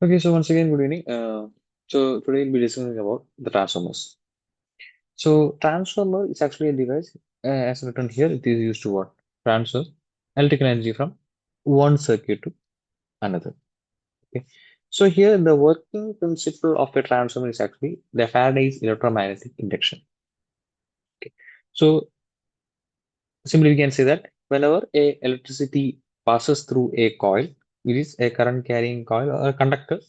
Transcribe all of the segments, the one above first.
Okay, so once again, good evening. So today we'll be discussing about the transformers. So transformer is actually a device, as written here, it is used to what? Transfer electrical energy from one circuit to another. Okay. So here the working principle of a transformer is actually the Faraday's electromagnetic induction. Okay. So simply we can say that whenever a electricity passes through a coil, it is a current carrying coil or a conductor,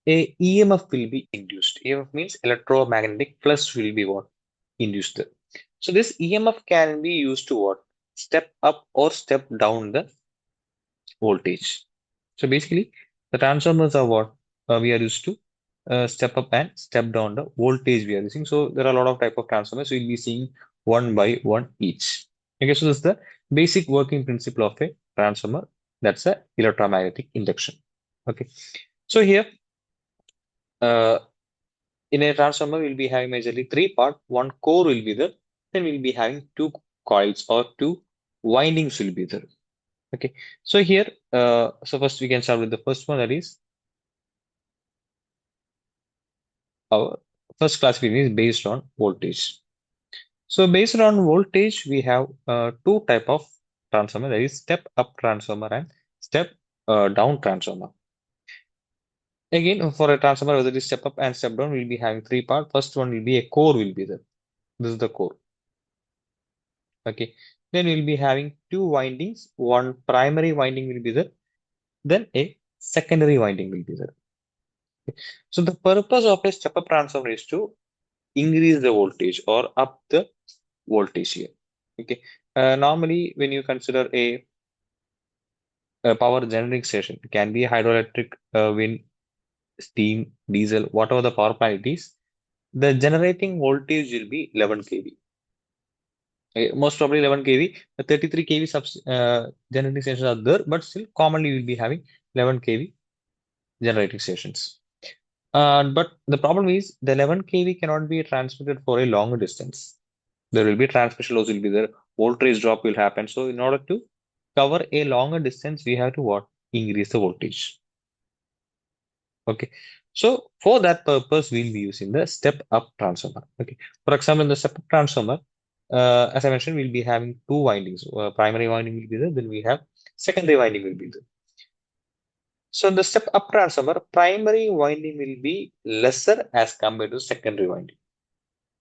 a EMF will be induced. EMF means electromagnetic plus will be what? Induced. So this EMF can be used to what? Step up or step down the voltage. So basically, the transformers are what we are used to step up and step down the voltage we are using. So there are a lot of type of transformers. So we'll be seeing one by one each. Okay, so this is the basic working principle of a transformer. That's a electromagnetic induction. Okay, so here uh, in a transformer, we'll be having majorly three parts. One core will be there. Then we'll be having two coils or two windings will be there. Okay. So here, so first we can start with the first one, that is our first classification is based on voltage. So based on voltage, we have two type of transformer, that is step up transformer and step down transformer. Again, for a transformer, whether it is step up and step down, we'll be having three parts. First one will be a core will be there. This is the core. Okay. Then we'll be having two windings. One primary winding will be there. Then a secondary winding will be there. So the purpose of a step-up transformer is to increase the voltage or up the voltage here. Okay. Normally, when you consider a power generating station, it can be hydroelectric, wind, steam, diesel, whatever the power plant it is, the generating voltage will be 11 kV. Most probably 11 kV. The 33 kV generating stations are there, but still commonly we'll be having 11 kV generating stations. But the problem is the 11 kV cannot be transmitted for a longer distance. There will be transmission loss will be there, voltage drop will happen. So in order to cover a longer distance, we have to what? Increase the voltage. Okay. So for that purpose, we'll be using the step up transformer. Okay. For example, in the step up transformer, as I mentioned, we'll be having two windings. Primary winding will be there, then we have secondary winding will be there. So the step up transformer, primary winding will be lesser as compared to secondary winding.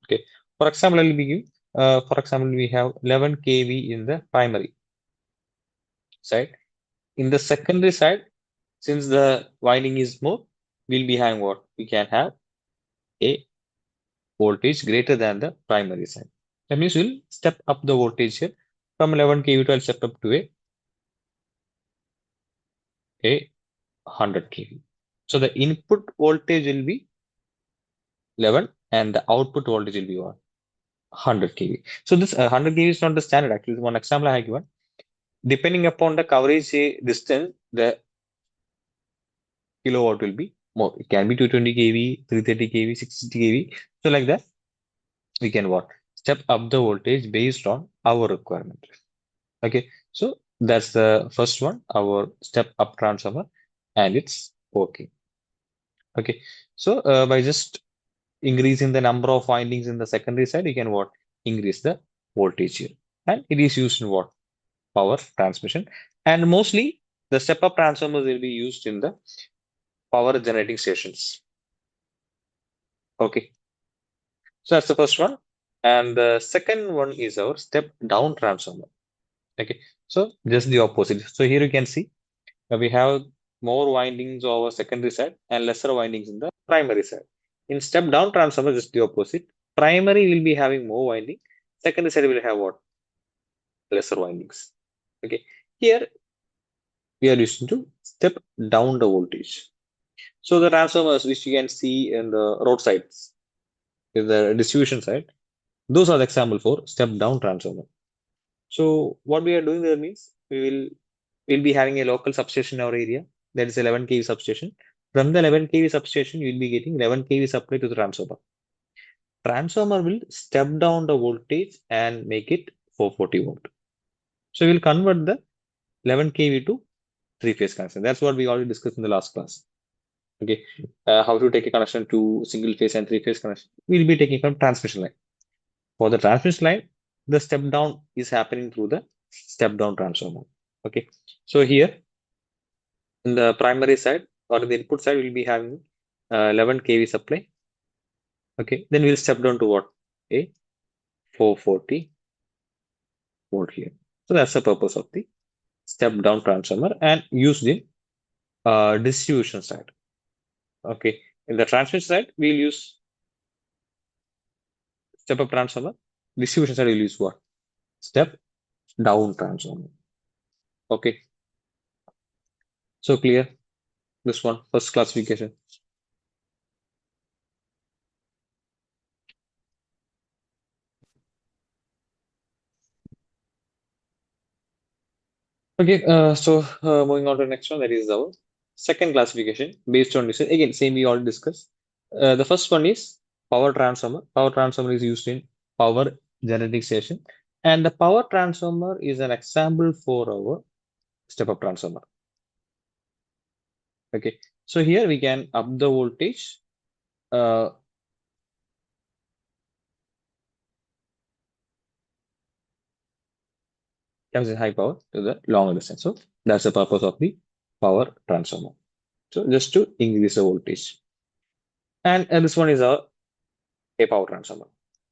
Okay. For example, for example, we have 11 kV in the primary side. In the secondary side, since the winding is more, we'll be having what? We can have a voltage greater than the primary side. That means we'll step up the voltage here from 11 kV to I'll step up to a 100 kV. So the input voltage will be 11 and the output voltage will be what? 100 kV. So this 100 kV is not the standard actually. One example I have given. Depending upon the coverage distance, the kilowatt will be more. It can be 220 kV, 330 kV, 660 kV. So like that, we can what? Step up the voltage based on our requirement. Okay, so that's the first one, our step up transformer, and it's working. Okay, so by just increasing the number of windings in the secondary side, you can what? Increase the voltage here. And it is used in what? Power transmission. And mostly the step up transformers will be used in the power generating stations. Okay, so that's the first one. And the second one is our step down transformer. Okay, so just the opposite. So here you can see we have more windings over secondary side and lesser windings in the primary side. In step down transformer, just the opposite. Primary will be having more winding. Secondary side will have what? Lesser windings. Okay, here we are using to step down the voltage. So the transformers which you can see in the roadsides, in the distribution side, those are the example for step down transformer. So what we are doing there means we'll be having a local substation in our area, that is 11 kV substation. From the 11 kV substation, you'll be getting 11 kV supply to the transformer. Transformer will step down the voltage and make it 440 volt. So we'll convert the 11 kV to three-phase connection. That's what we already discussed in the last class. Okay, how to take a connection to single phase and three phase connection? We'll be taking from transmission line. For the transmission line, the step down is happening through the step down transformer. Okay, so here in the primary side or the input side, we'll be having 11 kV supply. Okay, then we'll step down to what? A 440 volt here. So that's the purpose of the step down transformer and used in distribution side. Okay, in the transmission side, we'll use step up transformer. Distribution side, we'll use what? Step down transformer. Okay, so clear this one, first classification. Okay, moving on to the next one, that is our second classification based on this. Again, same we all discussed. The first one is power transformer. Power transformer is used in power generating station, and the power transformer is an example for our step-up transformer. Okay, so here we can up the voltage. Comes in high power to the longer distance. So that's the purpose of the power transformer. So just to increase the voltage. And this one is a power transformer.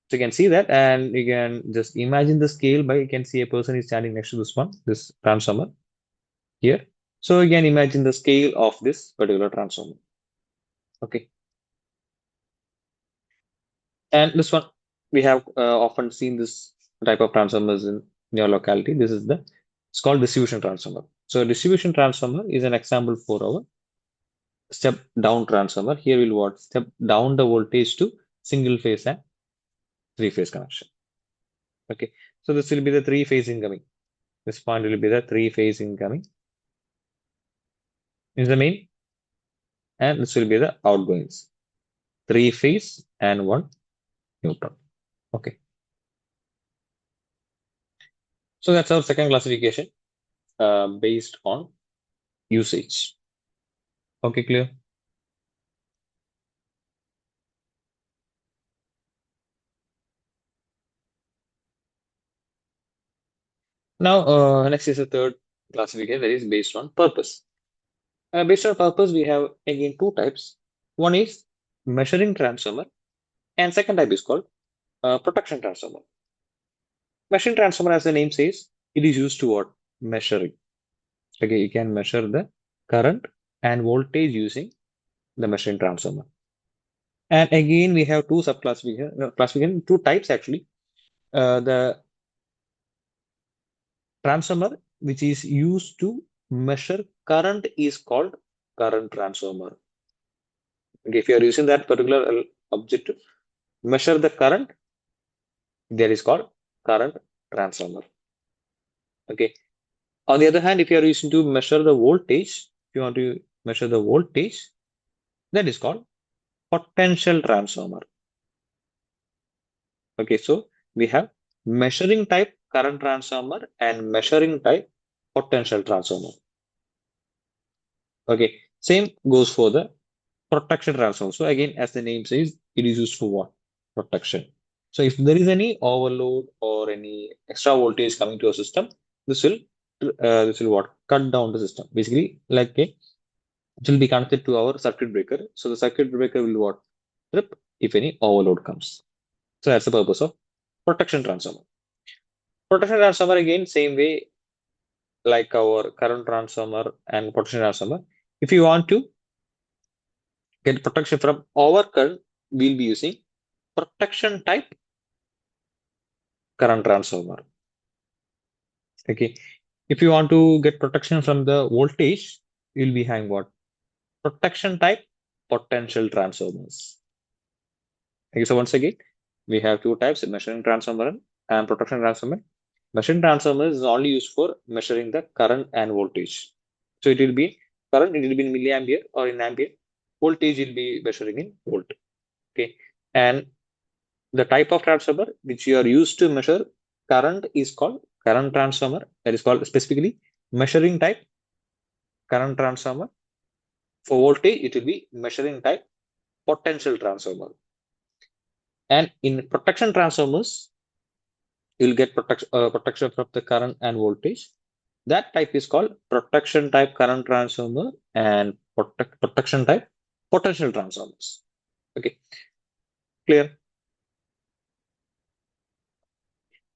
So you can see that, and you can just imagine the scale by you can see a person is standing next to this one, this transformer here. So you can imagine the scale of this particular transformer. Okay. And this one, we have often seen this type of transformers in your locality. This is it's called distribution transformer. So distribution transformer is an example for our step down transformer. Here we'll what? Step down the voltage to single phase and three phase connection. Okay. So this will be the three phase incoming. This point will be the three phase incoming is the main, and this will be the outgoings. Three phase and one neutral. Okay. So that's our second classification based on usage. Okay, clear? Now, next is the third classification that is based on purpose. Based on purpose, we have again two types. One is measuring transformer, and second type is called protection transformer. Measuring transformer, as the name says, it is used to what? Measuring. Okay, you can measure the current and voltage using the measuring transformer. And again, we have two subclassification, no, classification, two types actually. The transformer which is used to measure current is called current transformer. Okay, if you are using that particular object to measure the current, that is called current transformer. Okay. On the other hand, if you are using to measure the voltage, if you want to measure the voltage, that is called potential transformer. Okay, so we have measuring type current transformer and measuring type potential transformer. Okay, same goes for the protection transformer. So again, as the name says, it is used for what? Protection. So if there is any overload or any extra voltage coming to a system, this will what? Cut down the system. Basically, like it will be connected to our circuit breaker. So the circuit breaker will what? Trip if any overload comes. So that's the purpose of protection transformer. Protection transformer again, same way like our current transformer and protection transformer. If you want to get protection from overcurrent, we'll be using protection type current transformer. Okay. If you want to get protection from the voltage, you'll be having what? Protection type potential transformers. Okay. So once again, we have two types, measuring transformer and protection transformer. Measuring transformer is only used for measuring the current and voltage. So it will be current, it will be in milliampere or in ampere. Voltage will be measuring in volt. Okay. And the type of transformer which you are used to measure current is called current transformer. That is called specifically measuring type current transformer. For voltage, it will be measuring type potential transformer. And in protection transformers, you'll get protection from the current and voltage. That type is called protection type current transformer and protection type potential transformers. Okay, clear?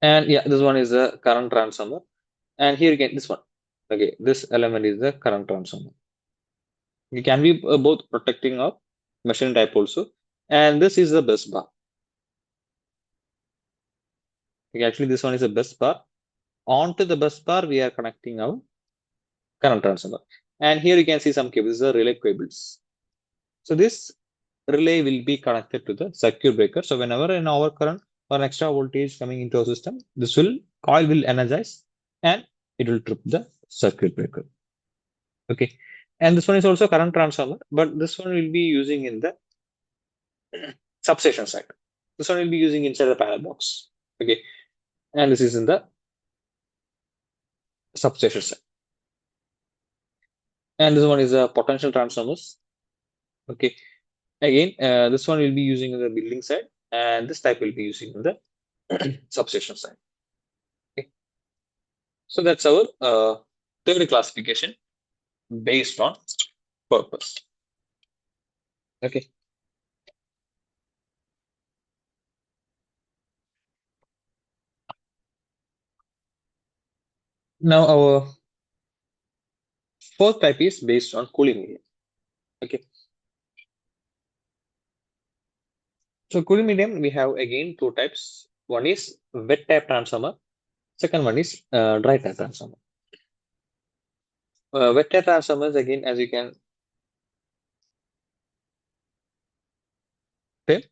And yeah, this one is the current transformer. And here again, this one. Okay, this element is the current transformer. It can be both protecting or measuring type also. And this is the bus bar. Okay, actually, this one is a bus bar. Onto the bus bar, we are connecting our current transformer. And here you can see some cables, the relay cables. So this relay will be connected to the circuit breaker. So whenever an overcurrent or an extra voltage coming into a system, this coil will energize and it will trip the circuit breaker. Okay. And this one is also current transformer, but this one will be using in the substation side. This one will be using inside the panel box. Okay. And this is in the substation side. And this one is a potential transformers. Okay. Again, this one will be using in the building side, and this type will be using in the substation side. Okay. So that's our third classification based on purpose. Okay. Now our fourth type is based on cooling medium. Okay. So cooling medium, we have again two types. One is wet type transformer. Second one is dry type transformer. Wet type transformers, again, as you can say,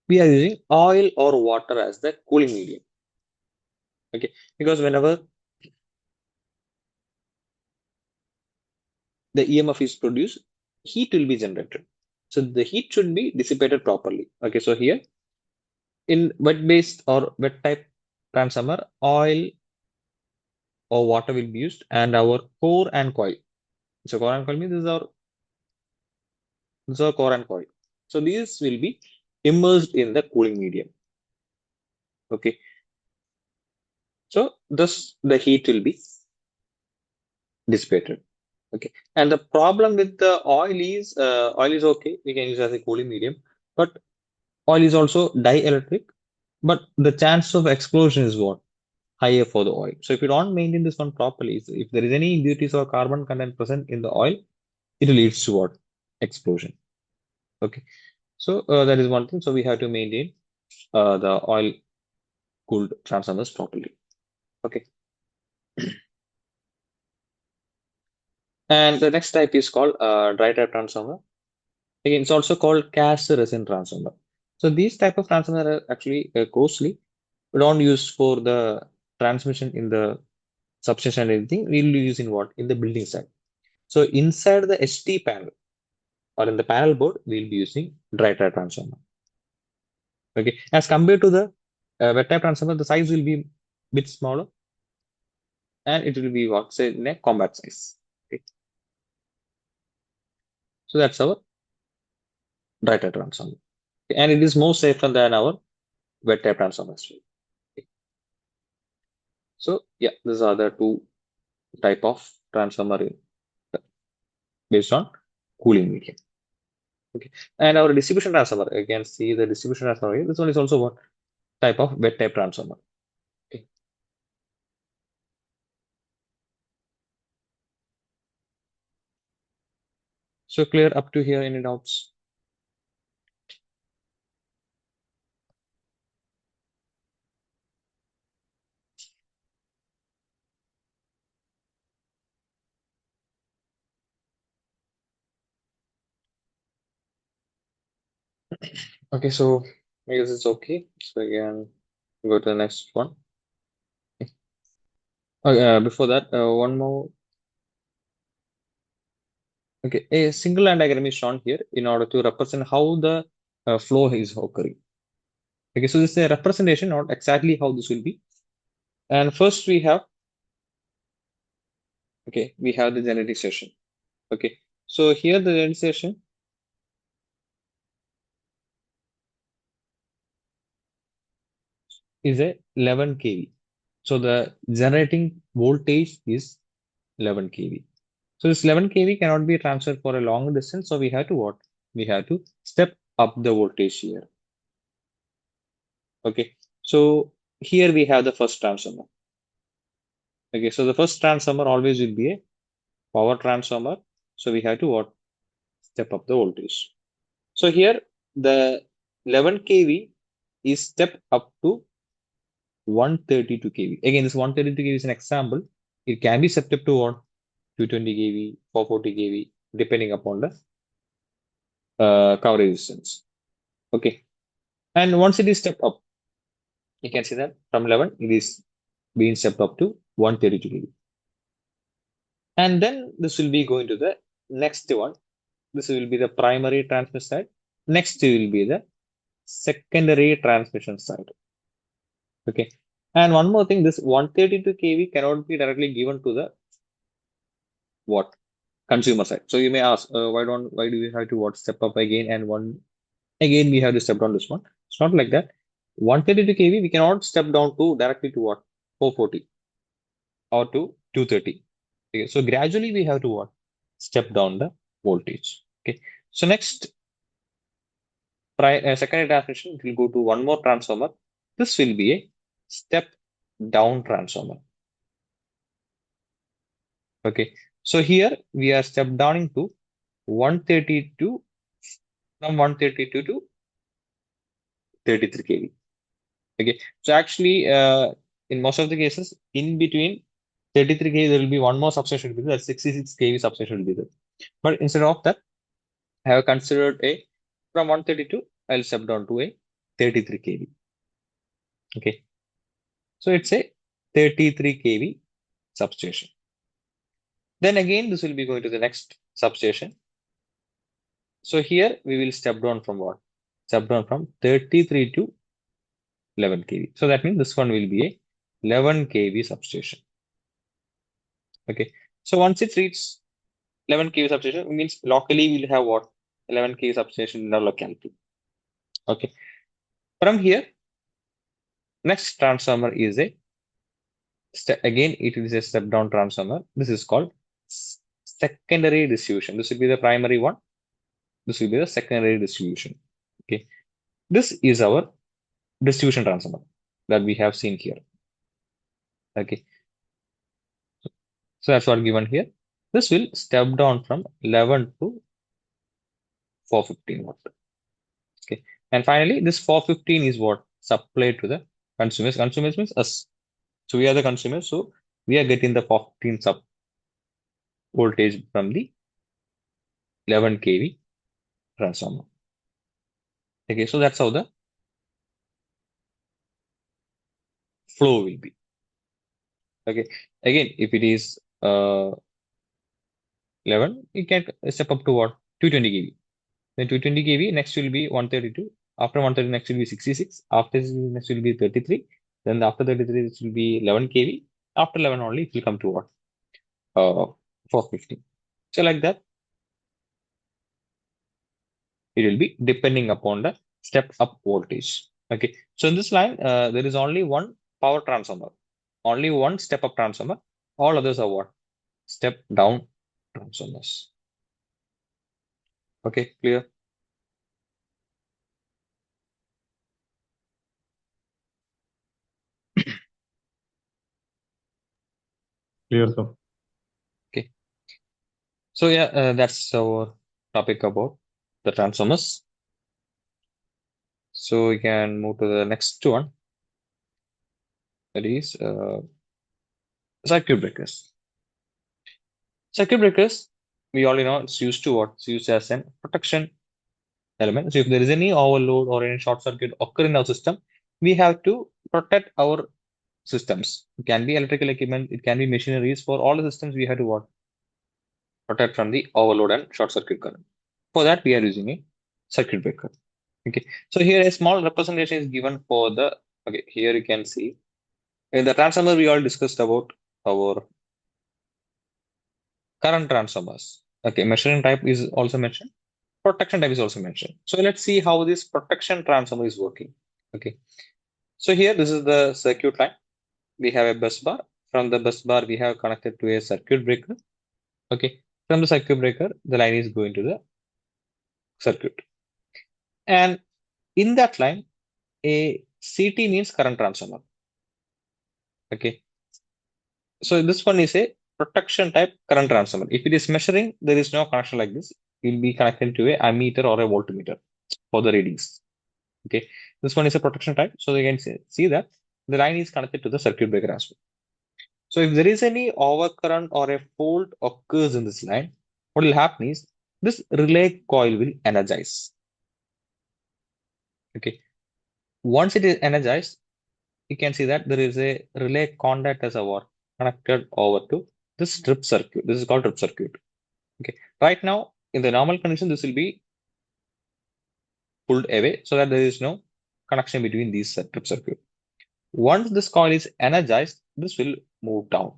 we are using oil or water as the cooling medium. Okay, because whenever the EMF is produced, heat will be generated. So the heat should be dissipated properly. Okay, so here in wet based or wet type transformer, oil or water will be used, and our core and coil. So core and coil means this is our core and coil. So these will be immersed in the cooling medium. Okay, so thus the heat will be dissipated. Okay, and the problem with the oil is okay, we can use as a cooling medium, but oil is also dielectric, but the chance of explosion is what? Higher for the oil. So if you don't maintain this one properly, if there is any impurities or carbon content present in the oil, it leads to what? Explosion. Okay. So that is one thing. So we have to maintain the oil cooled transformers properly. Okay. And the next type is called dry type transformer. Again, it's also called cast resin transformer. So these type of transformer are actually costly. We don't use for the transmission in the substation and anything. We'll use in what? In the building side. So inside the ST panel or in the panel board, we'll be using dry type transformer. Okay. As compared to the wet type transformer, the size will be bit smaller and it will be what? Say in a combat size. Okay. So that's our dry type transformer. Okay. And it is more safer than our wet type transformer as well. Okay. So yeah, these are the two type of transformer based on cooling medium. Okay. And our distribution transformer, again, see the distribution transformer here. This one is also what type of wet type transformer. Okay. So clear up to here, any doubts? Okay, so I guess it's okay. So again, go to the next one. Okay, before that, one more. Okay, a single line diagram is shown here in order to represent how the flow is occurring. Okay, so this is a representation, not exactly how this will be. And first we have, okay, we have the generating station. Okay, So here the realization is a 11 kV. So the generating voltage is 11 kV. So this 11 kV cannot be transferred for a long distance. So we have to what? We have to step up the voltage here. Okay. So here we have the first transformer. Okay. So the first transformer always will be a power transformer. So we have to what? Step up the voltage. So here the 11 kV is step up to 132 kV. Again, this 132 kV is an example. It can be stepped up to what? 220 kV, 440 kV, depending upon the coverage resistance. Okay. And once it is stepped up, you can see that from 11, it is being stepped up to 132 kV. And then this will be going to the next one. This will be the primary transmission side. Next will be the secondary transmission side. Okay. And one more thing, this 132 kV cannot be directly given to the what? Consumer side. So you may ask, why do we have to what step up again and one again we have to step down this one. It's not like that. 132 kV we cannot step down to directly to what? 440 or to 230. Okay. So gradually we have to what? Step down the voltage. Okay. So next secondary transmission will go to one more transformer. This will be a step down transformer. Okay. So here we are step downing to 132 from 132 to 33 kV. Okay. So actually, in most of the cases, in between 33 kV, there will be one more substation will be there. 66 kV substation will be there. But instead of that, I have considered a from 132, I'll step down to a 33 kV. Okay. So it's a 33 kV substation. Then again, this will be going to the next substation. So here we will step down from what? Step down from 33 to 11 kV. So that means this one will be a 11 kV substation. Okay. So once it reaches 11 kV substation, it means locally we'll have what? 11 kV substation in our locality. Okay. From here, next transformer is a again it is a step down transformer. This is called secondary distribution. This will be the primary one. This will be the secondary distribution. Okay. This is our distribution transformer that we have seen here. Okay. So that's what given here. This will step down from 11 to 415 watt. Okay. And finally, this 415 is what supplied to the consumers. Consumers means us. So we are the consumers. So we are getting the 415 sub voltage from the 11 kV transformer. Okay. So that's how the flow will be. Okay. Again, if it is 11, you can step up to what? 220 kV. Then 220 kV, next will be 132. After 130, next will be 66. After this, next will be 33. Then after 33, this will be 11 kV. After 11 only, it will come to what? 450. So like that, it will be depending upon the step up voltage. Okay. So in this line, there is only one power transformer, only one step up transformer. All others are what? Step down transformers. Okay, clear? Clear, sir. Okay. So yeah, that's our topic about the transformers. So we can move to the next one. That is circuit breakers. Circuit breakers, we already know it's used to what? It's used as an protection element. So if there is any overload or any short circuit occur in our system, we have to protect our systems. It can be electrical equipment, it can be machineries. For all the systems, we have to what? Protect from the overload and short circuit current. For that, we are using a circuit breaker. Okay. So here a small representation is given for the, okay, here you can see in the transformer we all discussed about our current transformers. Okay, measuring type is also mentioned. Protection type is also mentioned. So let's see how this protection transformer is working. Okay. So here, this is the circuit line. We have a bus bar. From the bus bar, we have connected to a circuit breaker. Okay. From the circuit breaker, the line is going to the circuit. And in that line, a CT means current transformer. Okay. So this one is a protection type current transformer. If it is measuring, there is no connection like this. It will be connected to a ammeter or a voltmeter for the readings. Okay. This one is a protection type. So you can see that the line is connected to the circuit breaker as well. So if there is any overcurrent or a fault occurs in this line, what will happen is this relay coil will energize. Okay. Once it is energized, you can see that there is a relay contact reservoir connected over to this strip circuit. This is called strip circuit. Okay. Right now, in the normal condition, this will be pulled away so that there is no connection between these strip circuit. Once this coil is energized, this will move down.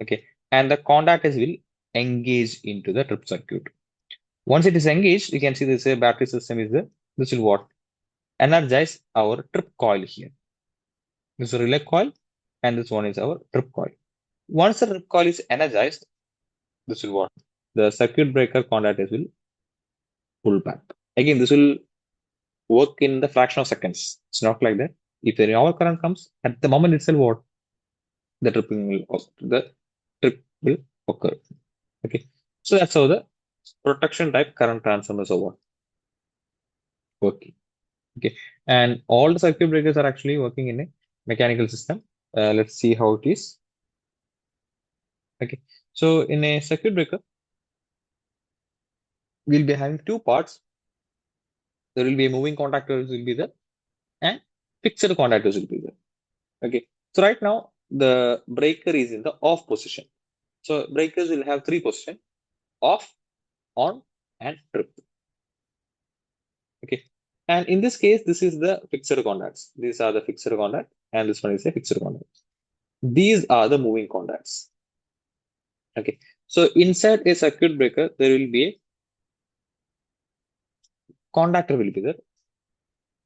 Okay. And the contactors will engage into the trip circuit. Once it is engaged, you can see this battery system is there. This will what? Energize our trip coil here. This is a relay coil, and this one is our trip coil. Once the trip coil is energized, this will what? The circuit breaker contactors will pull back. Again, this will work in the fraction of seconds. It's not like that. If the overcurrent comes, at the moment itself, what? The trip will occur. Okay. So that's how the protection type current transformers are working. Okay. And all the circuit breakers are actually working in a mechanical system. Let's see how it is. Okay. So in a circuit breaker, we'll be having two parts. There will be a moving contactors will be there and fixed contactors will be there. Okay. So right now the breaker is in the off position. So breakers will have three position: off, on, and trip. Okay. And in this case, this is the fixed contacts. These are the fixed contact, and this one is a fixed contact. These are the moving contacts. Okay. So inside a circuit breaker, there will be a contactor will be there.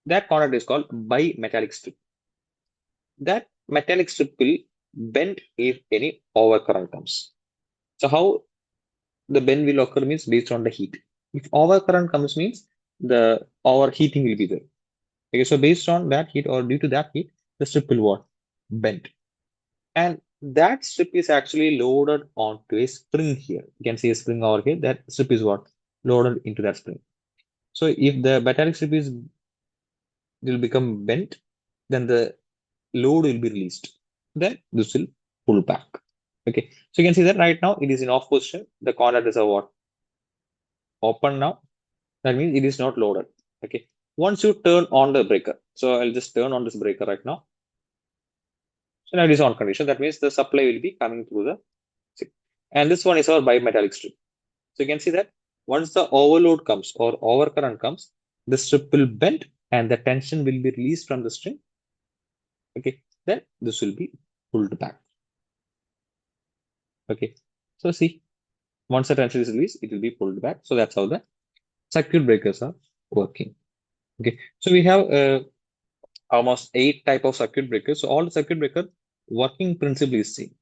That contactor is called bimetallic strip. That metallic strip will bend if any overcurrent comes. So how the bend will occur means based on the heat. If overcurrent comes means the overheating will be there. Okay, so based on that heat or due to that heat, the strip will what? Bend. And that strip is actually loaded onto a spring here. You can see a spring over here. That strip is what? Loaded into that spring. So if the metallic strip is will become bent, then the load will be released. Then this will pull back. Okay. So you can see that right now it is in off position. The contactors are what? Open now. That means it is not loaded. Okay. Once you turn on the breaker. So I'll just turn on this breaker right now. So now it is on condition. That means the supply will be coming through the strip. And this one is our bimetallic strip. So you can see that once the overload comes or overcurrent comes, the strip will bend and the tension will be released from the string. Okay, then this will be pulled back. Okay, so see, once the tension is released, it will be pulled back. So that's how the circuit breakers are working. Okay, so we have almost 8 type of circuit breakers. So all the circuit breaker working principle is same.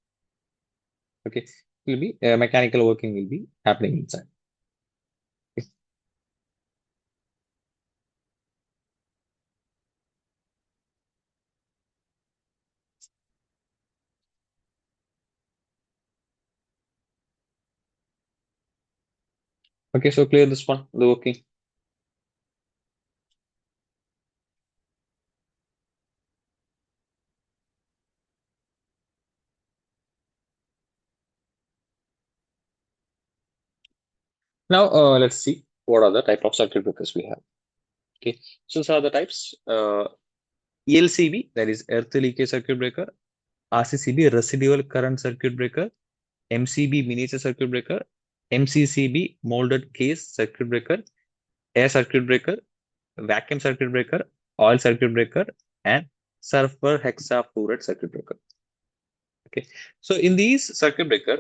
Okay, will be mechanical working will be happening inside. Okay. Okay, so clear this one, the working. Now let's see what are the type of circuit breakers we have. Okay, so these are the types. ELCB, that is earth leakage circuit breaker. RCCB, residual current circuit breaker. MCB, miniature circuit breaker. MCCB, molded case circuit breaker. Air circuit breaker. Vacuum circuit breaker. Oil circuit breaker. And sulfur hexafluoride circuit breaker. Okay, so in these circuit breaker,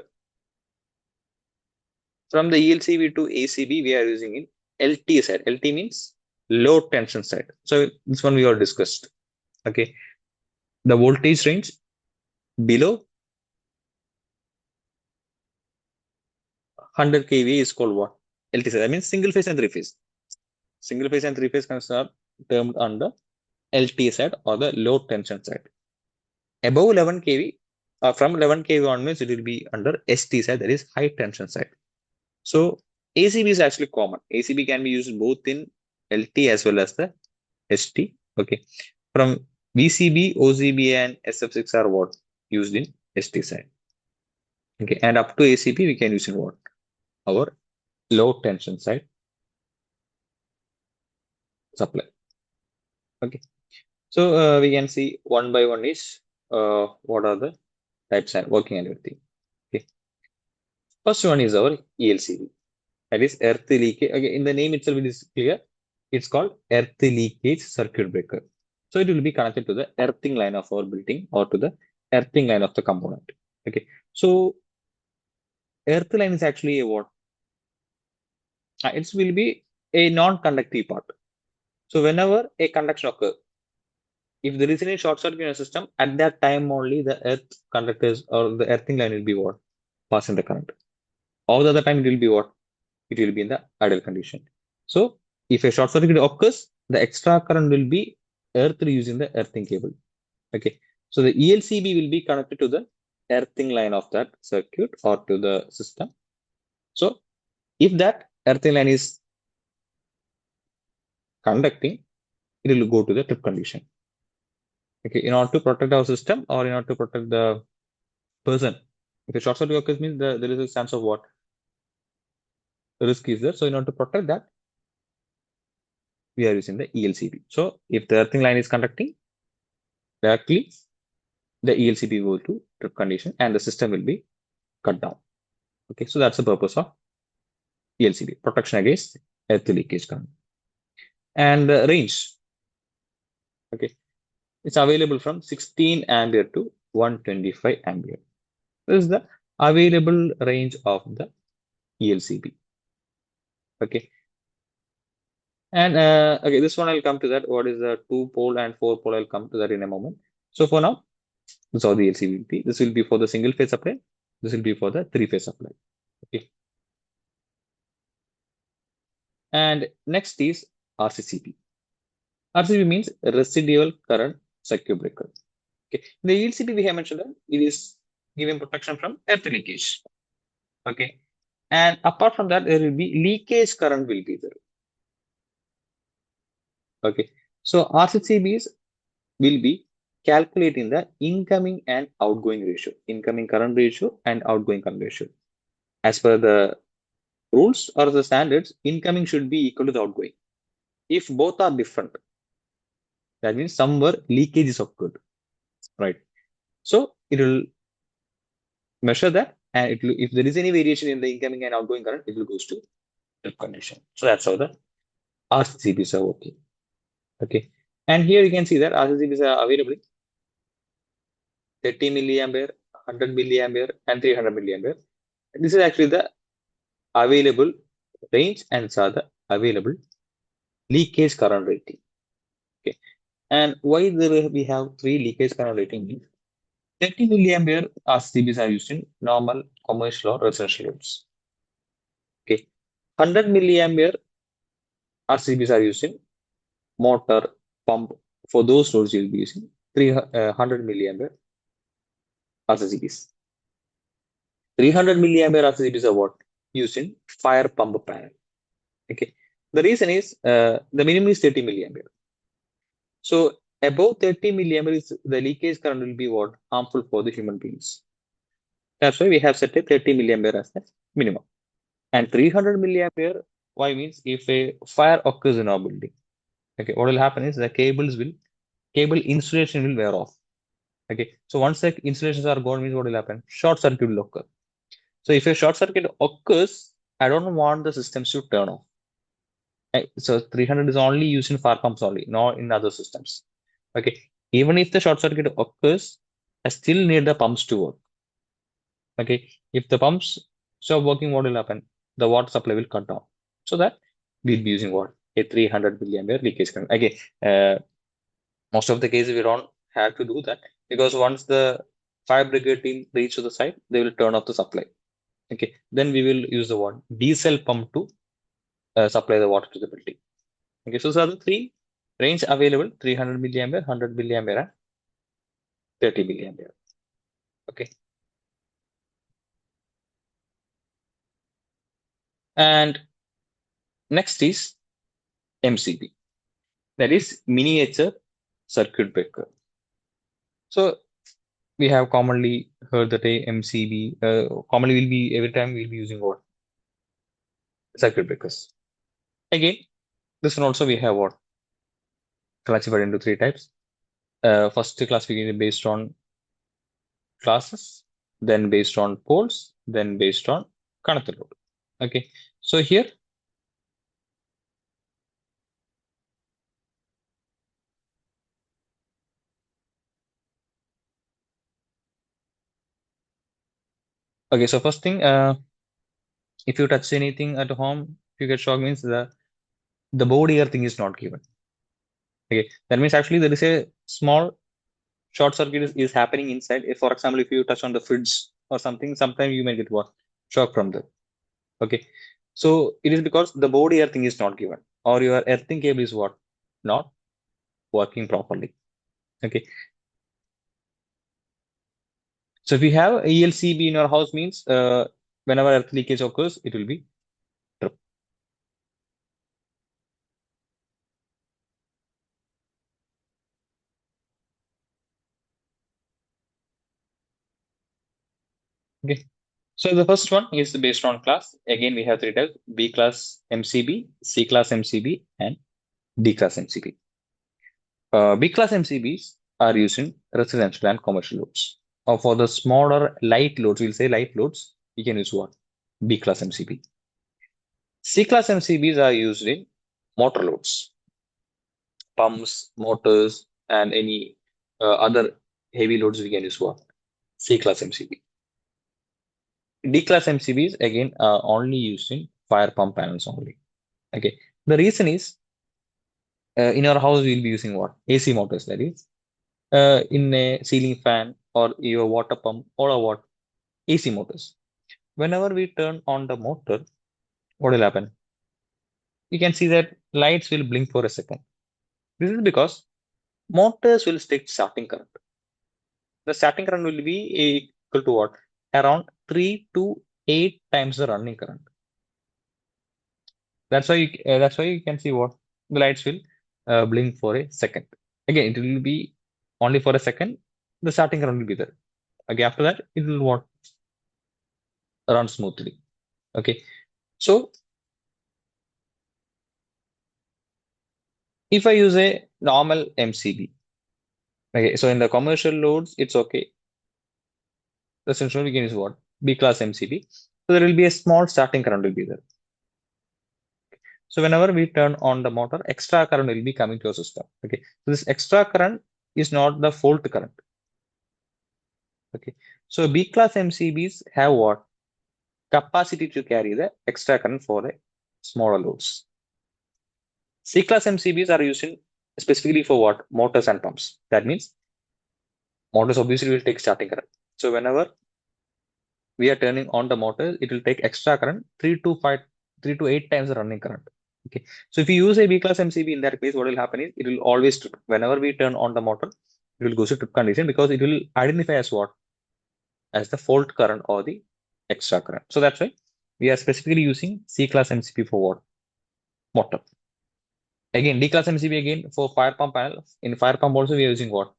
From the ELCB to ACB, we are using in LT side. LT means low tension side. So this one we are discussed. Okay. The voltage range below 100 kVA is called what? LT side. That means single phase and three phase. Single phase and three phase connections are termed under LT side or the low tension side. Above 11 kV, from 11 kV onwards, it will be under ST side, that is high tension side. So ACB is actually common. ACB can be used both in LT as well as the ST. Okay. From VCB, OCB, and SF6 are what used in ST side. Okay. And up to ACB, we can use in what? Our low tension side supply. Okay. So we can see one by one is what are the types and working and everything. Okay. First one is our ELCB. That is earth leakage. Okay, in the name itself, it is clear. It's called earth leakage circuit breaker. So it will be connected to the earthing line of our building or to the earthing line of the component. Okay. So earth line is actually a what? It will be a non-conductive part. So whenever a conduction occurs, if there is any short circuit in a system, at that time only the earth conductors or the earthing line will be what? Passing the current. All the other time it will be what? It will be in the idle condition. So if a short circuit occurs, the extra current will be earthed using the earthing cable. Okay. So the ELCB will be connected to the earthing line of that circuit or to the system. So if that earthing line is conducting, it will go to the trip condition. Okay. In order to protect our system or in order to protect the person, if a short circuit occurs, means there is a chance of what? The risk is there. So in order to protect that, we are using the ELCB. So if the earthing line is conducting directly, the ELCB will go to trip condition and the system will be cut down. Okay, so that's the purpose of ELCB, protection against earth leakage current. And the range, okay, it's available from 16 ampere to 125 ampere. This is the available range of the ELCB. Okay. And okay, this one I'll come to that. What is the 2-pole and 4-pole? I'll come to that in a moment. So for now, this is how the ELCB will be. This will be for the single phase supply. This will be for the three-phase supply. Okay. And next is RCCB. RCCB means residual current circuit breaker. Okay. In the ELCB, we have mentioned that it is giving protection from earth leakage. Okay. And apart from that, there will be leakage current will be there. Okay. So RCCBs will be calculating the incoming and outgoing ratio, incoming current ratio and outgoing current ratio. As per the rules or the standards, incoming should be equal to the outgoing. If both are different, that means somewhere leakage is occurred, right? So it will measure that, and it will, if there is any variation in the incoming and outgoing current, it will goes to trip condition. So that's how the RCCBs are working. Okay, and here you can see that RCCBs are available 30 milliampere, 100 milliampere, and 300 milliampere. This is actually the available range and are the available leakage current rating. Okay, and why there we have three leakage current rating means 30 milliampere RCBs are used in normal commercial or residential loads. Okay, 100 milliampere RCBs are used in motor, pump. For those loads, you'll be using 300 milliampere RCBs. 300 milliampere RCBs are what? Used in fire pump panel. Okay, the reason is the minimum is 30 milliampere. So above 30 milliampere, the leakage current will be what? Harmful for the human beings. That's why we have set a 30 milliampere as the minimum. And 300 milliampere, why means if a fire occurs in our building, okay, what will happen is the cable insulation will wear off. Okay, so once the insulations are gone, means what will happen? Short circuit will occur. So if a short circuit occurs, I don't want the systems to turn off. Right? So 300 is only used in fire pumps only, not in other systems. Okay, even if the short circuit occurs, I still need the pumps to work. Okay, if the pumps stop working, what will happen? the water supply will cut down. So that we'll be using what? A 300 milliampere leakage current. Again, most of the cases we don't have to do that because once the fire brigade team reach to the site, they will turn off the supply. Okay, then we will use the what? Diesel pump to supply the water to the building. Okay, so these are the three range available: 300 milliampere, 100 milliampere, and 30 milliampere. Okay, and next is MCB, that is miniature circuit breaker. So we have commonly heard the term MCB. Commonly, will be every time we'll be using what? Circuit breakers. Again, this one also we have what? Classified into three types. First classification based on classes, then based on poles, then based on connected load. Okay, so here, okay, so first thing, if you touch anything at home, if you get shock means the body earthing is not given. Okay, that means actually there is a small short circuit is happening inside. If, for example, if you touch on the fridge or something, sometimes you may get what? Shock from that. Okay, so it is because the body earthing is not given, or your earthing cable is what? Not working properly. Okay, so if you have ELCB in your house means whenever earth leakage occurs, it will be trip. Okay. So the first one is based on class. Again, we have three types: B class MCB, C class MCB, and D class MCB. B class MCBs are used in residential and commercial loads. Or for the smaller light loads, we'll say light loads, we can use what? B class MCB. C class MCBs are used in motor loads, pumps, motors, and any other heavy loads we can use what? C class MCB. D class MCBs again are only used in fire pump panels only. Okay. The reason is in our house we'll be using what? AC motors, that is. In a ceiling fan or your water pump or what? AC motors. Whenever we turn on the motor, what will happen? You can see that lights will blink for a second. This is because motors will take starting current. The starting current will be equal to what? Around 3 to 8 times the running current. That's why you can see what the lights will blink for a second. Again, it will be only for a second. The starting current will be there. Okay, after that, it will what? Run smoothly. Okay, so if I use a normal MCB, okay, so in the commercial loads, it's okay. The central we can use what? B class MCB. So there will be a small starting current will be there. So whenever we turn on the motor, extra current will be coming to a system. Okay, so this extra current is not the fault current. Okay, so B class MCBs have what? Capacity to carry the extra current for the smaller loads. C class MCBs are used in specifically for what? Motors and pumps. That means motors obviously will take starting current. So whenever we are turning on the motor, it will take extra current 3 to 8 times the running current. Okay. So if you use a B class MCB in that case, what will happen is it will always trip. Whenever we turn on the motor, it will go to trip condition because it will identify as what? As the fault current or the extra current. So that's why we are specifically using C class MCB for what? Motor. Again, D class MCB again for fire pump panel. In fire pump also we are using what?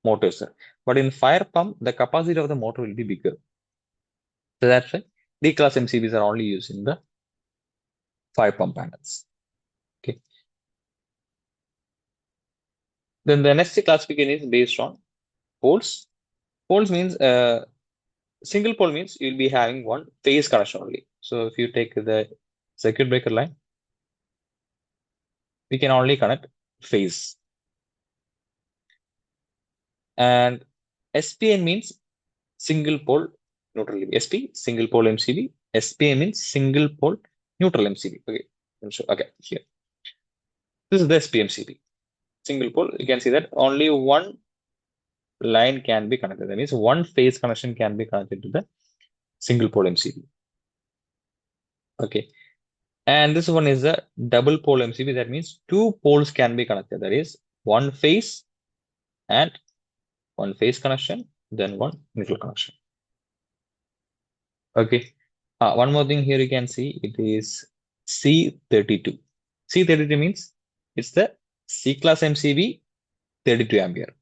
Motors. But in fire pump, the capacity of the motor will be bigger. So that's why D class MCBs are only used in the fire pump panels. Okay. Then the next classification is based on poles. Poles means single pole means you'll be having one phase connection only. So if you take the circuit breaker line, we can only connect phase. And SPN means single pole neutral. SP single pole MCB. SPA means single pole neutral MCB. Okay. Okay, here. This is the SPMCB. Single pole. You can see that only one line can be connected. That means one phase connection can be connected to the single pole MCB. Okay. And this one is a double pole MCB. That means two poles can be connected. That is one phase and one phase connection, then one neutral connection. Okay. One more thing here you can see it is C32. C32 means it's the C class MCB 32 ampere.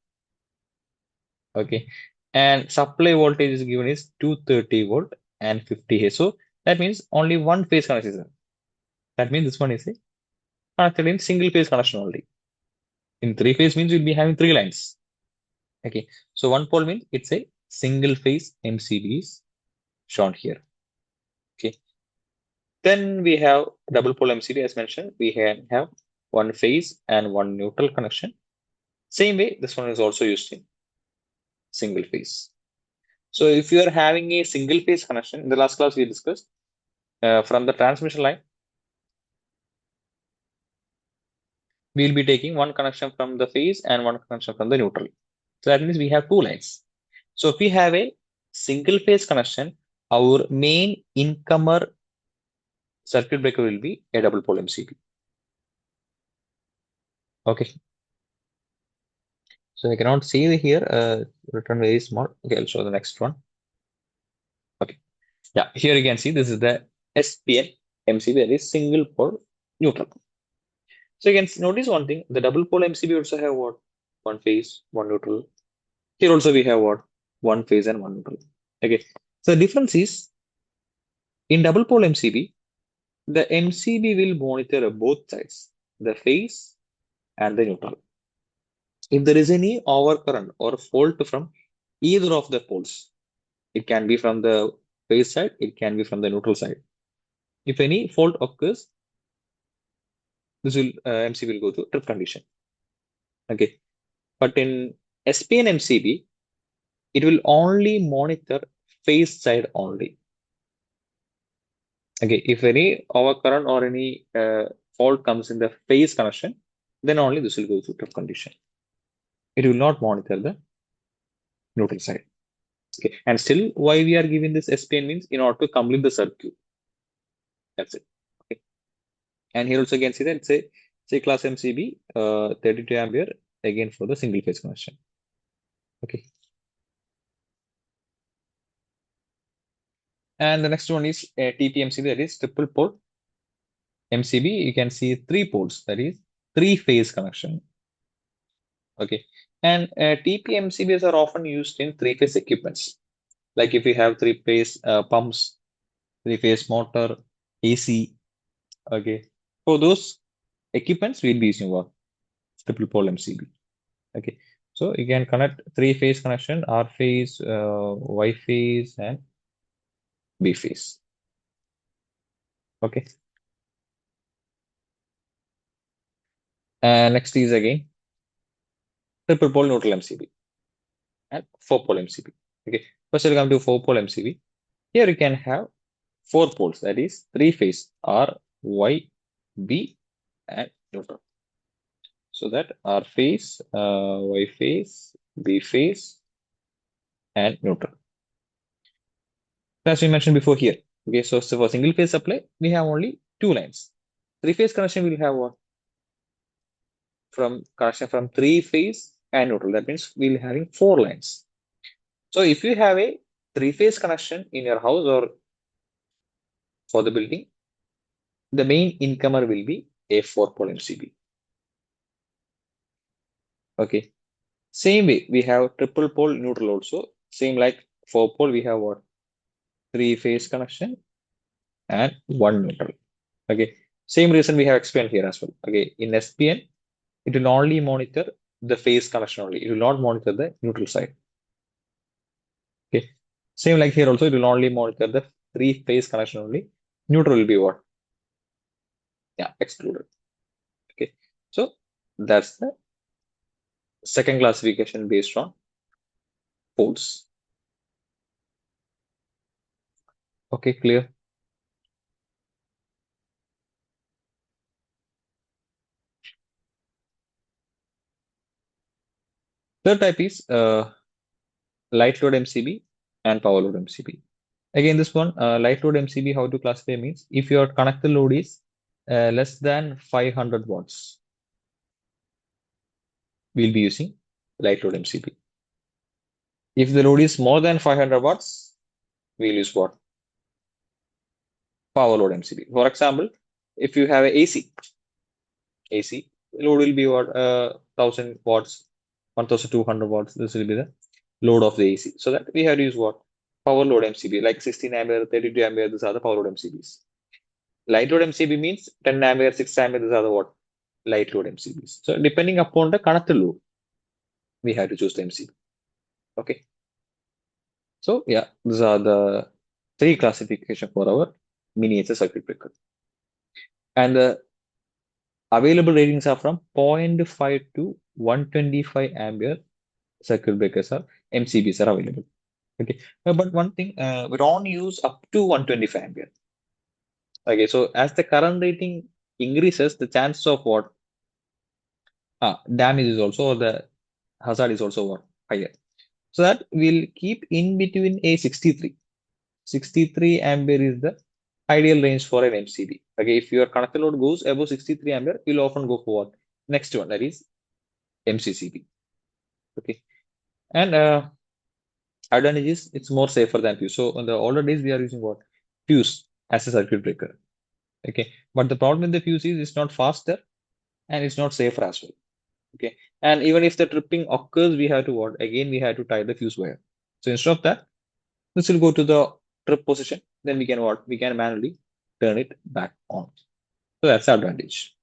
Okay. And supply voltage is given is 230 volt and 50 A. So that means only one phase connection is there. That means this one is connected in single phase connection only. In three phase means we'll be having three lines. Okay. So one pole means it's a single phase MCB is shown here. Okay. Then we have double pole MCB as mentioned. We can have one phase and one neutral connection. Same way, this one is also used in single phase. So if you are having a single phase connection, in the last class we discussed from the transmission line, we'll be taking one connection from the phase and one connection from the neutral. So that means we have two lines. So if we have a single phase connection, our main incomer circuit breaker will be a double pole MCB. Okay. So I cannot see here, written very small. Okay, I'll show the next one. Okay. Yeah, here you can see this is the SPN MCB, that is single pole neutral. So you can notice one thing, the double pole MCB also have what? One phase, one neutral. Here also we have what? One phase and one neutral. Okay. So the difference is in double pole MCB, the MCB will monitor both sides, the phase and the neutral. If there is any overcurrent or fault from either of the poles, it can be from the phase side, it can be from the neutral side. If any fault occurs, this will MC will go to trip condition. Okay, but in SPN MCB, it will only monitor phase side only. Okay, if any overcurrent or any fault comes in the phase connection, then only this will go to trip condition. It will not monitor the neutral side. Okay, and still why we are giving this SPN means in order to complete the circuit. That's it. Okay. And here also you can see that it's a C class MCB 32 ampere again for the single phase connection. Okay. And the next one is a TPMCB, that is triple pole MCB. You can see three poles, that is three phase connection. Okay. And TPMCBs are often used in three phase equipments. Like if you have three phase pumps, three phase motor, AC. Okay. For those equipments, we'll be using what? Triple pole MCB. Okay. So you can connect three phase connection, R phase, Y phase, and B phase. Okay. And next is again triple pole neutral MCB and four pole MCB. Okay. First we'll come to four pole MCB. Here you can have four poles, that is three phase R, Y, B, and neutral. So that R phase, Y phase, B phase, and neutral. As we mentioned before here. Okay, so for single phase supply, we have only two lines. Three phase connection will have what? From connection from three phase and neutral. That means we'll having four lines. So if you have a three phase connection in your house or for the building, the main incomer will be a four pole MCB. Okay. Same way, we have triple pole neutral also. Same like four pole, we have what? Three phase connection and one neutral. Okay. Same reason we have explained here as well. Okay. In SPN, it will only monitor the phase connection only. It will not monitor the neutral side. Okay. Same like here also, it will only monitor the three phase connection only. Neutral will be what? Yeah, excluded. Okay. So that's the second classification based on poles. Okay, clear. Third type is light load MCB and power load MCB. Again, this one, light load MCB, how to classify means if your connected load is less than 500 watts, we'll be using light load MCB. If the load is more than 500 watts, we'll use what? Power load MCB. For example, if you have a AC load will be what 1000 watts, 1200 watts. This will be the load of the AC. So that we have to use what? Power load MCB, like 16 ampere, 32 ampere. These are the power load MCBs. Light load MCB means 10 ampere, 6 ampere. These are the what? Light load MCBs. So depending upon the connected load, we have to choose the MCB. Okay. So yeah, these are the three classification for our miniature circuit breaker. And the available ratings are from 0.5 to 125 ampere circuit breakers are MCBs are available. Okay, but one thing we don't use up to 125 ampere. Okay, so as the current rating increases, the chance of what damage is also, or the hazard is also what higher. So that we'll keep in between a 63. 63 ampere is the ideal range for an MCB. Okay, if your connected load goes above 63 ampere, you'll often go for what? Next one, that is MCCB. Okay, and advantage is it's more safer than fuse. So on the older days, we are using what? Fuse as a circuit breaker. Okay, but the problem with the fuse is it's not faster and it's not safer as well. Okay, and even if the tripping occurs, we have to what? Again, we have to tie the fuse wire. So instead of that, this will go to the trip position. Then we can what? We can manually turn it back on. So that's the advantage.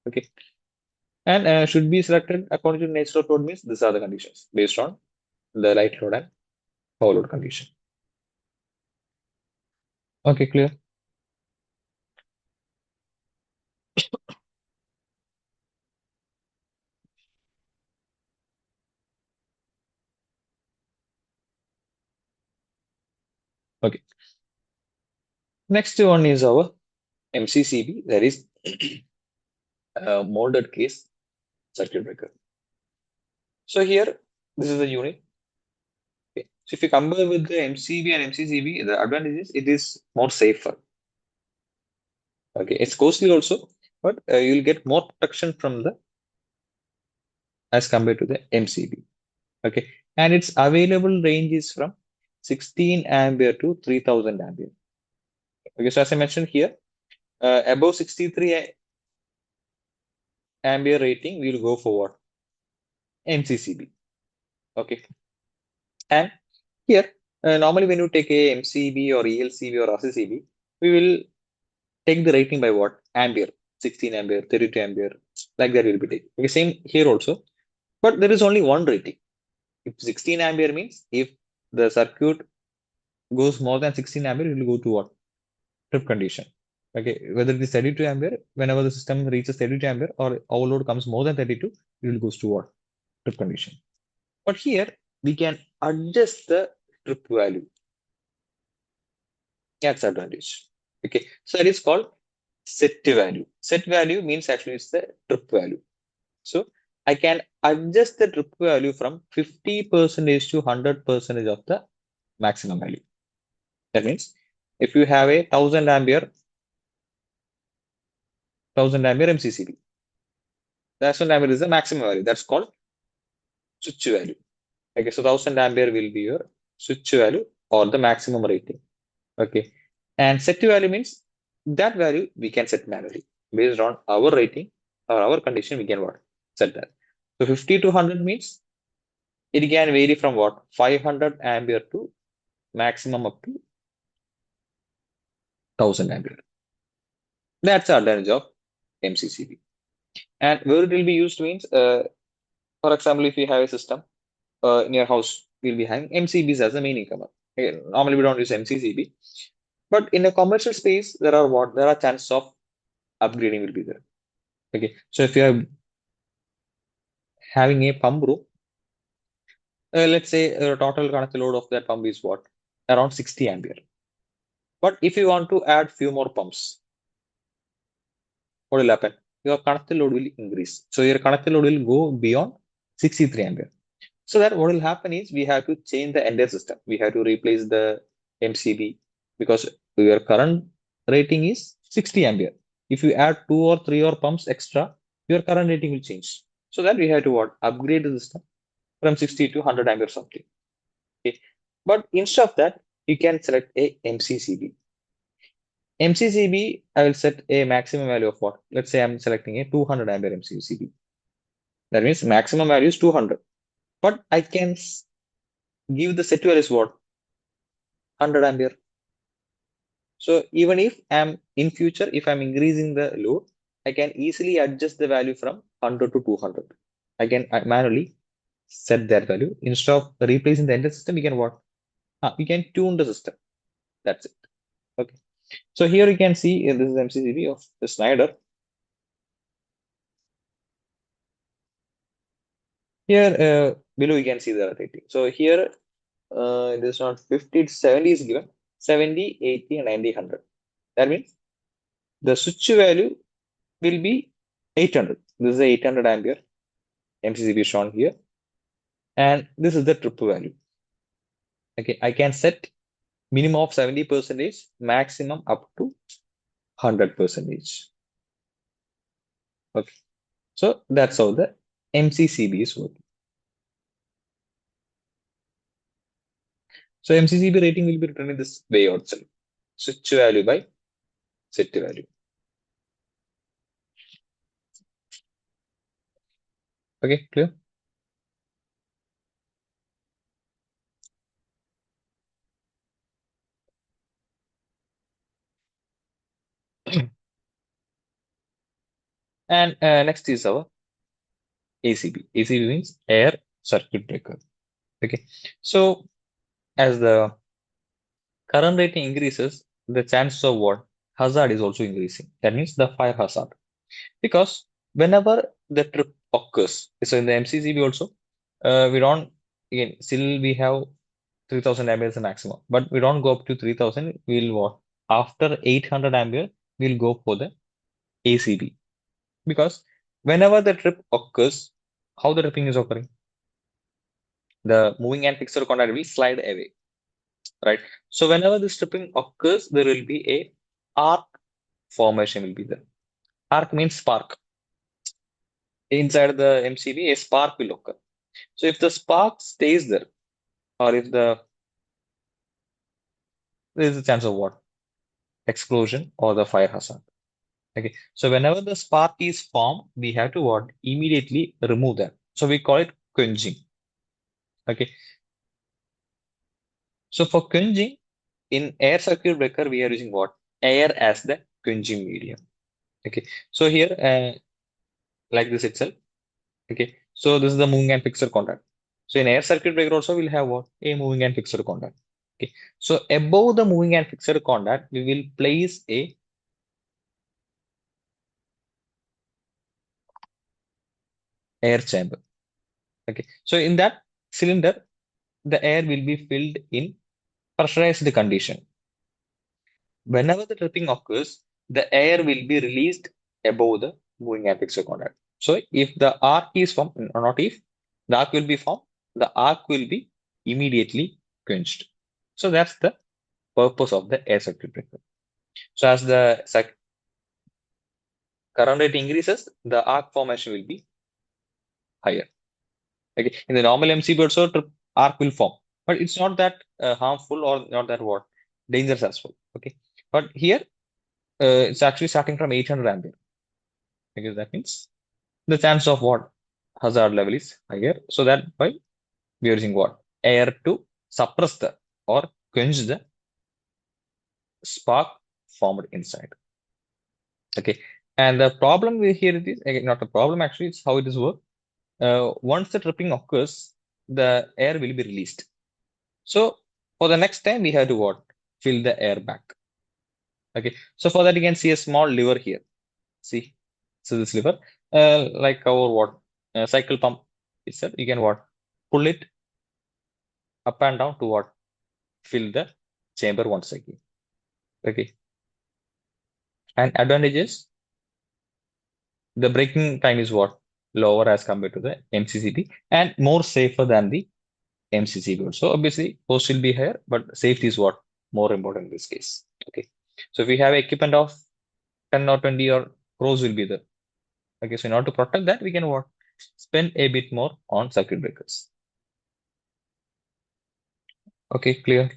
Okay, and should be selected according to nature of load means these are the conditions based on the light load and power load condition. Okay, clear. Okay. Next one is our MCCB, that is molded case circuit breaker. So here, this is the unit. Okay. So if you compare with the MCB and MCCB, the advantage is it is more safer. Okay, it's costly also, but you'll get more protection from the as compared to the MCB. Okay, and its available range is from 16 ampere to 3000 ampere. Okay, so as I mentioned here, above 63 ampere rating, we will go for what? MCCB. Okay, and here normally when you take a MCB or ELCB or RCCB, we will take the rating by what? Ampere, 16 ampere, 32 ampere, like that will be taken. Okay, same here also, but there is only one rating. If 16 ampere means if the circuit goes more than 16 ampere, it will go to what? Trip condition. Okay, whether it is 32 ampere, whenever the system reaches 32 ampere or overload comes more than 32, it will goes to what? Trip condition. But here we can adjust the trip value. That's advantage. Okay, so that is called set value. Set value means actually it's the trip value. So I can adjust the trip value from 50% to 100% of the maximum value. That means if you have a 1000 ampere MCCB, the 1000 ampere is the maximum value. That's called switch value. Okay, so 1000 ampere will be your switch value or the maximum rating. Okay, and set value means that value we can set manually based on our rating or our condition. We can what set that. So 50 to 100 means it can vary from what 500 ampere to maximum up to 1000 ampere. That's the advantage of MCCB. And where it will be used means, for example, if you have a system in your house, we'll be having MCBs as the main incomer. Okay, normally we don't use MCCB, but in a commercial space, there are what there are chances of upgrading will be there. Okay, so if you are having a pump room, let's say total connected load of that pump is what around 60 ampere. But if you want to add few more pumps, what will happen? Your connected load will increase. So your connected load will go beyond 63 ampere. So that what will happen is we have to change the entire system. We have to replace the MCB because your current rating is 60 ampere. If you add two or three or pumps extra, your current rating will change. So that we have to what? Upgrade the system from 60 to 100 ampere something. Okay. But instead of that, you can select a MCCB. MCCB, I will set a maximum value of what? Let's say I'm selecting a 200 ampere MCCB. That means maximum value is 200. But I can give the set value is what? 100 ampere. So even if I'm in future, if I'm increasing the load, I can easily adjust the value from 100 to 200. I can manually set that value. Instead of replacing the entire system, we can what? We can tune the system. That's it. Okay. So here you can see this is MCCB of the Snyder. Here below you can see the rating. So here it is not 50, it's 70 is given. 70, 80, and 90, 100. That means the switch value will be 800. This is a 800 ampere MCCB shown here. And this is the trip value. Okay, I can set minimum of 70 percentage, maximum up to 100 percentage. Okay, so that's how the MCCB is working. So MCCB rating will be written in this way also. Switch value by set value. Okay, clear? And next is our ACB. ACB means air circuit breaker. Okay, so as the current rating increases, the chances of what? Hazard is also increasing. That means the fire hazard. Because whenever the trip occurs, so in the MCCB also, we don't, again, still we have 3000 ampere is the maximum, but we don't go up to 3000. We'll what? After 800 ampere, we'll go for the ACB. Because whenever the trip occurs, how the tripping is occurring? The moving and fixed contact will slide away, right? So whenever this tripping occurs, there will be a arc formation will be there. Arc means spark. Inside the MCB, a spark will occur. So if the spark stays there, or if there is a chance of what? Explosion or the fire hazard. Okay. So whenever the spark is formed, we have to what? Immediately remove that. So we call it quenching. Okay. So for quenching, in air circuit breaker, we are using what? Air as the quenching medium. Okay. So here, like this itself. Okay. So this is the moving and fixed contact. So in air circuit breaker also we'll have what? A moving and fixed contact. Okay. So above the moving and fixed contact, we will place a air chamber. Okay. So in that cylinder, the air will be filled in pressurized condition. Whenever the tripping occurs, the air will be released above the moving and fixed contact. So if the arc is formed, or not if, the arc will be formed, the arc will be immediately quenched. So that's the purpose of the air circuit breaker. So as the current rate increases, the arc formation will be higher. Okay. In the normal MCB also, arc will form, but it's not that harmful or not that what dangerous as well. Okay. But here it's actually starting from 800 ampere because that means the chance of what hazard level is higher. So that why we are using what air to suppress the or quench the spark formed inside. Okay. And the problem we here it is again not a problem actually, it's how it is work. Once the tripping occurs, the air will be released. So for the next time, we have to what? Fill the air back. Okay. So for that, you can see a small lever here. See, so this lever, like our what cycle pump itself, you can what pull it up and down to what fill the chamber once again. Okay. And advantages, the breaking time is what? lower as compared to the MCCB and more safer than the MCCB. So obviously cost will be higher, but safety is what more important in this case. Okay. So if we have equipment of 10 or 20 or crores will be there. Okay. So in order to protect that, we can what spend a bit more on circuit breakers. Okay, clear.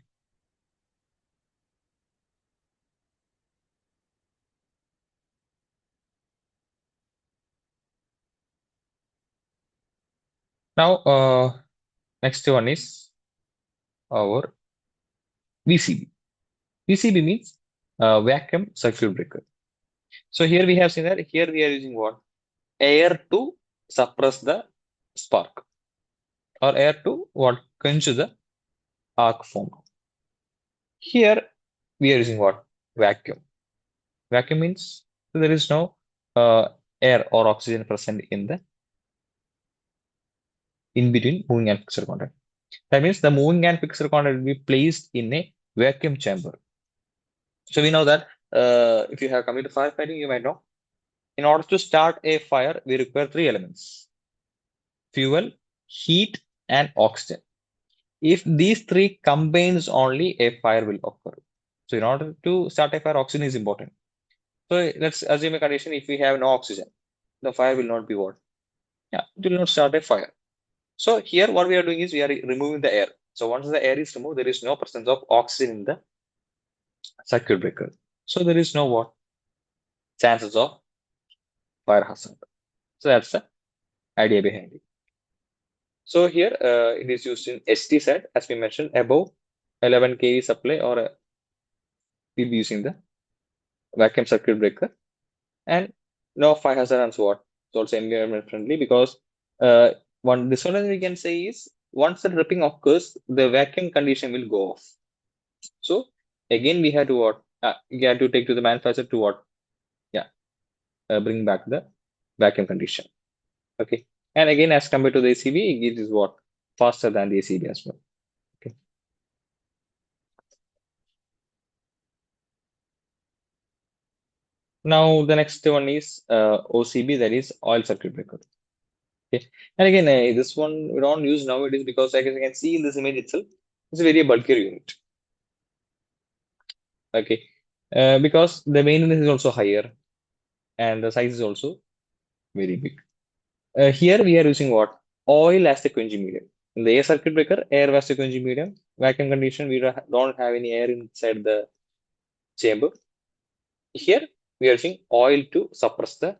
Now, next one is our VCB. VCB means vacuum circuit breaker. So here we have seen that here we are using what? Air to suppress the spark or air to what? Quench the arc form. Here we are using what? Vacuum. Vacuum means there is no uh, air or oxygen present in the in between moving and fixed contact. That means the moving and fixed contact will be placed in a vacuum chamber. So we know that if you have committed firefighting, you might know. In order to start a fire, we require three elements: fuel, heat, and oxygen. If these three combines only, a fire will occur. So in order to start a fire, oxygen is important. So let's assume a condition: if we have no oxygen, the fire will not be what? Yeah, it will not start a fire. So here what we are doing is we are removing the air. So once the air is removed, there is no presence of oxygen in the circuit breaker. So there is no what? Chances of fire hazard. So that's the idea behind it. So here it is used in ST side, as we mentioned, above 11 kV supply, or we'll be using the vacuum circuit breaker, and no fire hazard and so on. It's also environment friendly because one disadvantage we can say is once the dripping occurs, the vacuum condition will go off. So again, we have to what? We have to take to the manufacturer to what? Yeah, bring back the vacuum condition. Okay, and again, as compared to the ACB, it is what? Faster than the ACB as well. Okay. Now the next one is OCB, that is oil circuit breaker. Okay, and again this one we don't use nowadays because I can see in this image itself, it's a very bulkier unit. Okay, because the maintenance is also higher and the size is also very big. Here we are using what? Oil as the quenching medium. In the air circuit breaker, air was the quenching medium. Vacuum condition, we don't have any air inside the chamber. Here we are using oil to suppress the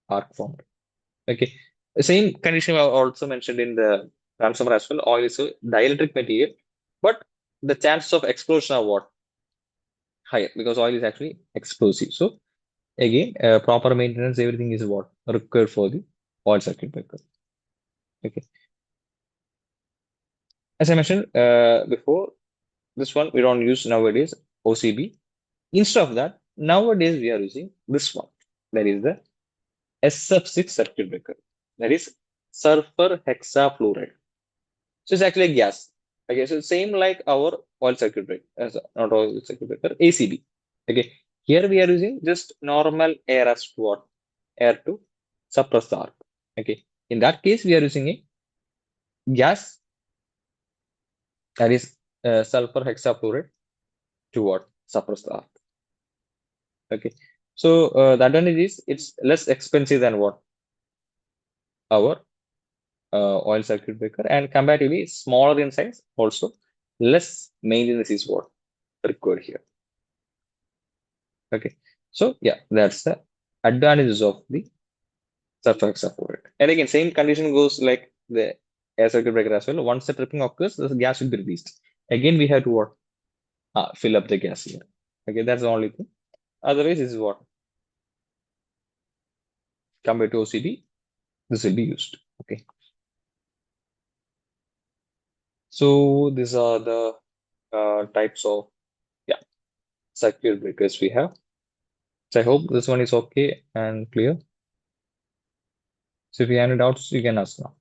arc form. Okay. The same condition I also mentioned in the transformer as well. Oil is a dielectric material, but the chances of explosion are what? Higher because oil is actually explosive. So again, proper maintenance, everything is what required for the oil circuit breaker. Okay. As I mentioned before, this one we don't use nowadays, OCB. Instead of that, nowadays we are using this one. That is the SF6 circuit breaker. That is sulfur hexafluoride. So it's actually a gas. Okay, so same like our oil circuit breaker, not oil circuit breaker, ACB. Okay, here we are using just normal air as to what? Air to suppress the arc. Okay, in that case, we are using a gas, that is sulfur hexafluoride, to what? Suppress the arc. Okay, so the advantage is it's less expensive than what? Our oil circuit breaker, and comparatively smaller in size, also less maintenance is what required here. Okay, so yeah, that's the advantages of the surface support. And again, same condition goes like the air circuit breaker as well. Once the tripping occurs, the gas will be released. Again, we have to what? Fill up the gas here. Okay, that's the only thing. Otherwise, this is what compared to OCD, this will be used. Okay, so these are the types of, yeah, circuit breakers we have. So I hope this one is okay and clear. So if you have any doubts, you can ask now.